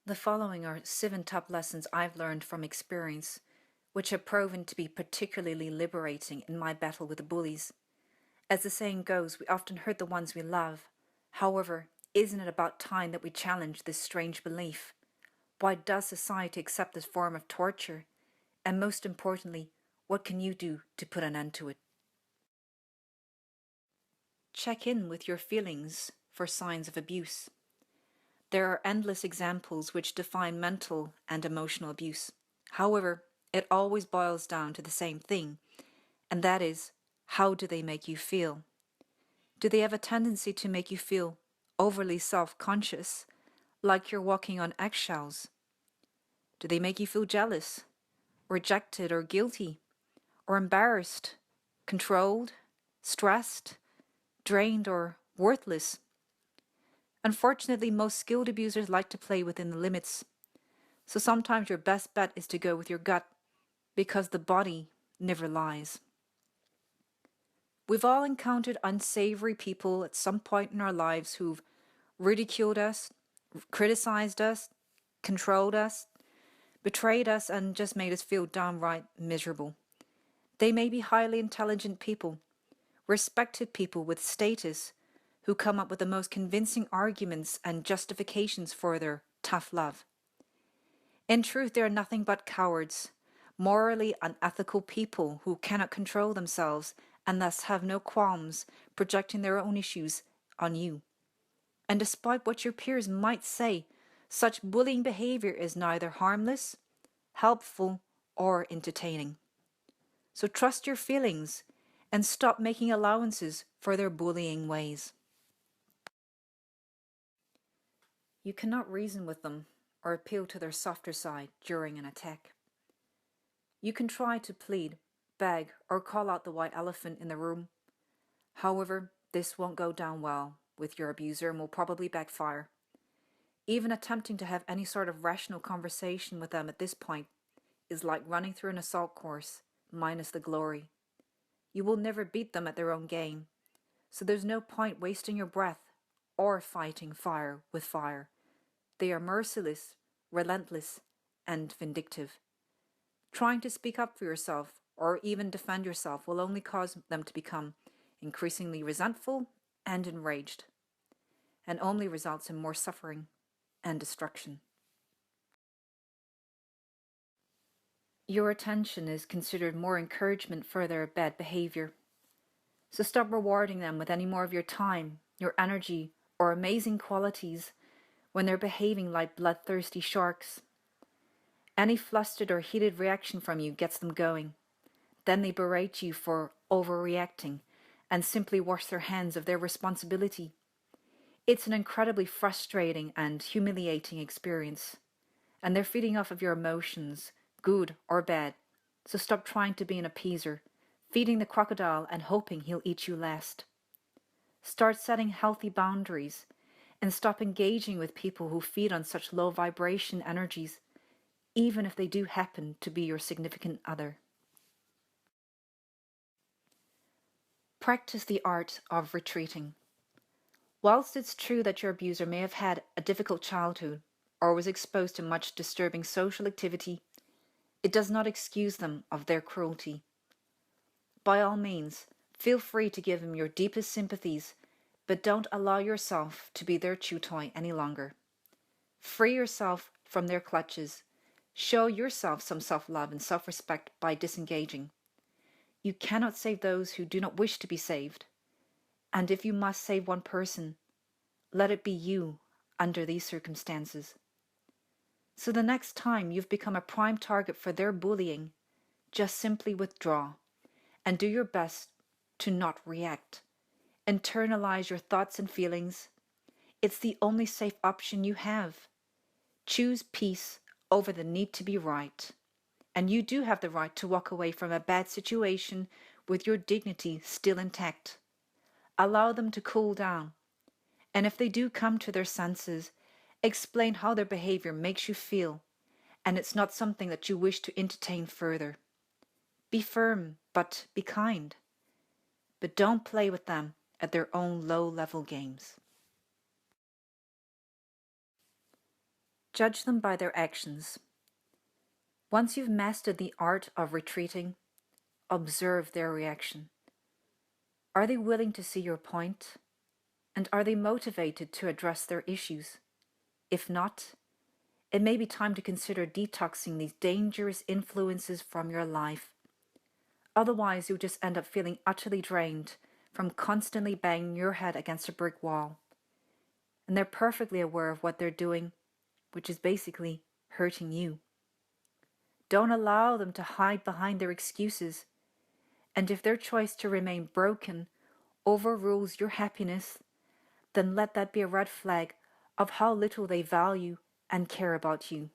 The following are 7 top lessons I've learned from experience, which have proven to be particularly liberating in my battle with the bullies. As the saying goes, we often hurt the ones we love. However, isn't it about time that we challenge this strange belief? Why does society accept this form of torture? And most importantly, what can you do to put an end to it? Check in with your feelings for signs of abuse. There are endless examples which define mental and emotional abuse. However, it always boils down to the same thing, and that is, how do they make you feel? Do they have a tendency to make you feel overly self-conscious, like you're walking on eggshells? Do they make you feel jealous, rejected or guilty, or embarrassed, controlled, stressed, drained or worthless? Unfortunately, most skilled abusers like to play within the limits. So sometimes your best bet is to go with your gut, because the body never lies. We've all encountered unsavory people at some point in our lives who've ridiculed us, criticized us, controlled us, betrayed us, and just made us feel downright miserable. They may be highly intelligent people, respected people with status, who come up with the most convincing arguments and justifications for their tough love. In truth, they are nothing but cowards, morally unethical people who cannot control themselves and thus have no qualms projecting their own issues on you. And despite what your peers might say, such bullying behavior is neither harmless, helpful, or entertaining. So trust your feelings and stop making allowances for their bullying ways. You cannot reason with them or appeal to their softer side during an attack. You can try to plead, beg, or call out the white elephant in the room. However, this won't go down well with your abuser and will probably backfire. Even attempting to have any sort of rational conversation with them at this point is like running through an assault course, minus the glory. You will never beat them at their own game, so there's no point wasting your breath or fighting fire with fire. They are merciless, relentless, and vindictive. Trying to speak up for yourself or even defend yourself will only cause them to become increasingly resentful and enraged, and only results in more suffering and destruction. Your attention is considered more encouragement for their bad behavior. So stop rewarding them with any more of your time, your energy, or amazing qualities when they're behaving like bloodthirsty sharks. Any flustered or heated reaction from you gets them going. Then they berate you for overreacting and simply wash their hands of their responsibility. It's an incredibly frustrating and humiliating experience, and they're feeding off of your emotions, good or bad. So stop trying to be an appeaser, feeding the crocodile and hoping he'll eat you last. Start setting healthy boundaries and stop engaging with people who feed on such low vibration energies, even if they do happen to be your significant other. Practice the art of retreating. Whilst it's true that your abuser may have had a difficult childhood or was exposed to much disturbing social activity, it does not excuse them of their cruelty. By all means, feel free to give them your deepest sympathies, but don't allow yourself to be their chew toy any longer. Free yourself from their clutches. Show yourself some self-love and self-respect by disengaging. You cannot save those who do not wish to be saved. And if you must save one person, let it be you under these circumstances. So the next time you've become a prime target for their bullying, just simply withdraw and do your best to not react. Internalize your thoughts and feelings. It's the only safe option you have. Choose peace over the need to be right. And you do have the right to walk away from a bad situation with your dignity still intact. Allow them to cool down. And if they do come to their senses, explain how their behavior makes you feel, and it's not something that you wish to entertain further. Be firm, but be kind. But don't play with them at their own low-level games. Judge them by their actions. Once you've mastered the art of retreating, observe their reaction. Are they willing to see your point? And are they motivated to address their issues? If not, it may be time to consider detoxing these dangerous influences from your life. Otherwise, you'll just end up feeling utterly drained from constantly banging your head against a brick wall. And they're perfectly aware of what they're doing, which is basically hurting you. Don't allow them to hide behind their excuses. And if their choice to remain broken overrules your happiness, then let that be a red flag of how little they value and care about you.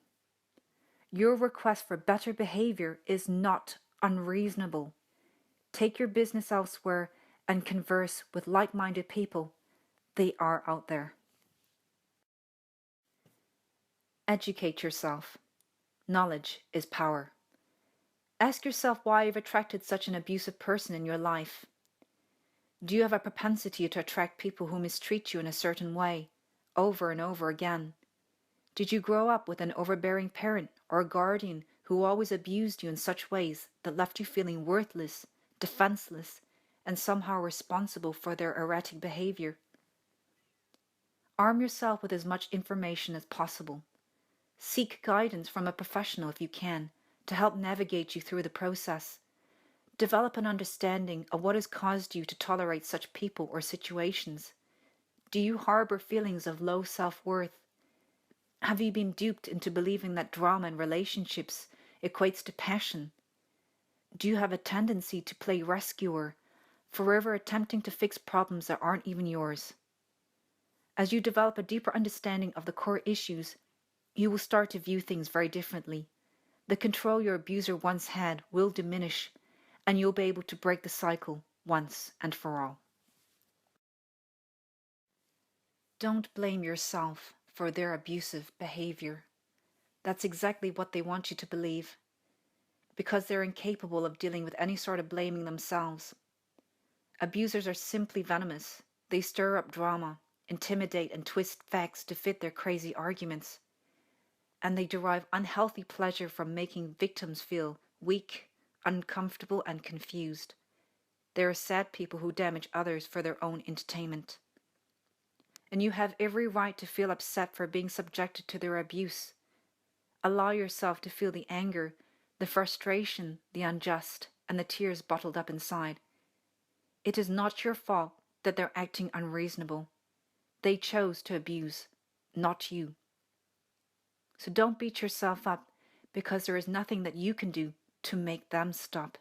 Your request for better behavior is not unreasonable. Take your business elsewhere and converse with like-minded people. They are out there. Educate yourself. Knowledge is power. Ask yourself why you've attracted such an abusive person in your life. Do you have a propensity to attract people who mistreat you in a certain way, over and over again? Did you grow up with an overbearing parent or a guardian who always abused you in such ways that left you feeling worthless, defenseless, and somehow responsible for their erratic behavior? Arm yourself with as much information as possible. Seek guidance from a professional if you can, to help navigate you through the process. Develop an understanding of what has caused you to tolerate such people or situations. Do you harbor feelings of low self-worth? Have you been duped into believing that drama in relationships equates to passion? Do you have a tendency to play rescuer, forever attempting to fix problems that aren't even yours? As you develop a deeper understanding of the core issues, you will start to view things very differently. The control your abuser once had will diminish, and you'll be able to break the cycle once and for all. Don't blame yourself for their abusive behavior. That's exactly what they want you to believe, because they're incapable of dealing with any sort of blaming themselves. Abusers are simply venomous. They stir up drama, intimidate and twist facts to fit their crazy arguments. And they derive unhealthy pleasure from making victims feel weak, uncomfortable, and confused. They are sad people who damage others for their own entertainment. And you have every right to feel upset for being subjected to their abuse. Allow yourself to feel the anger, the frustration, the unjust, and the tears bottled up inside. It is not your fault that they're acting unreasonable. They chose to abuse, not you. So don't beat yourself up because there is nothing that you can do to make them stop.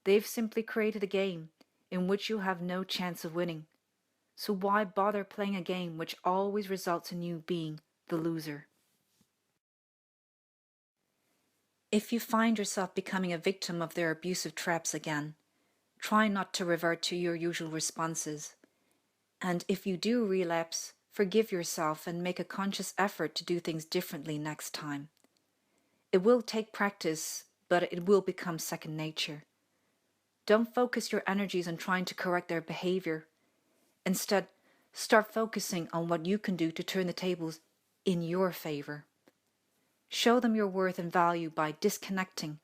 They've simply created a game in which you have no chance of winning. So why bother playing a game which always results in you being the loser? If you find yourself becoming a victim of their abusive traps again, try not to revert to your usual responses. And if you do relapse, forgive yourself and make a conscious effort to do things differently next time. It will take practice, but it will become second nature. Don't focus your energies on trying to correct their behavior. Instead, start focusing on what you can do to turn the tables in your favor. Show them your worth and value by disconnecting.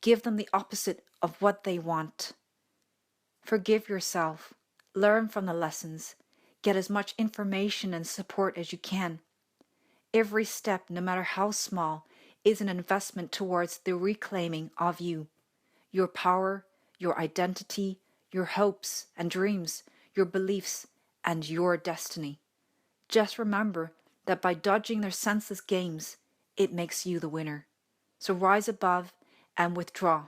Give them the opposite of what they want. Forgive yourself. Learn from the lessons. Get as much information and support as you can. Every step, no matter how small, is an investment towards the reclaiming of you, your power, your identity, your hopes and dreams, your beliefs, and your destiny. Just remember that by dodging their senseless games, it makes you the winner. So rise above and withdraw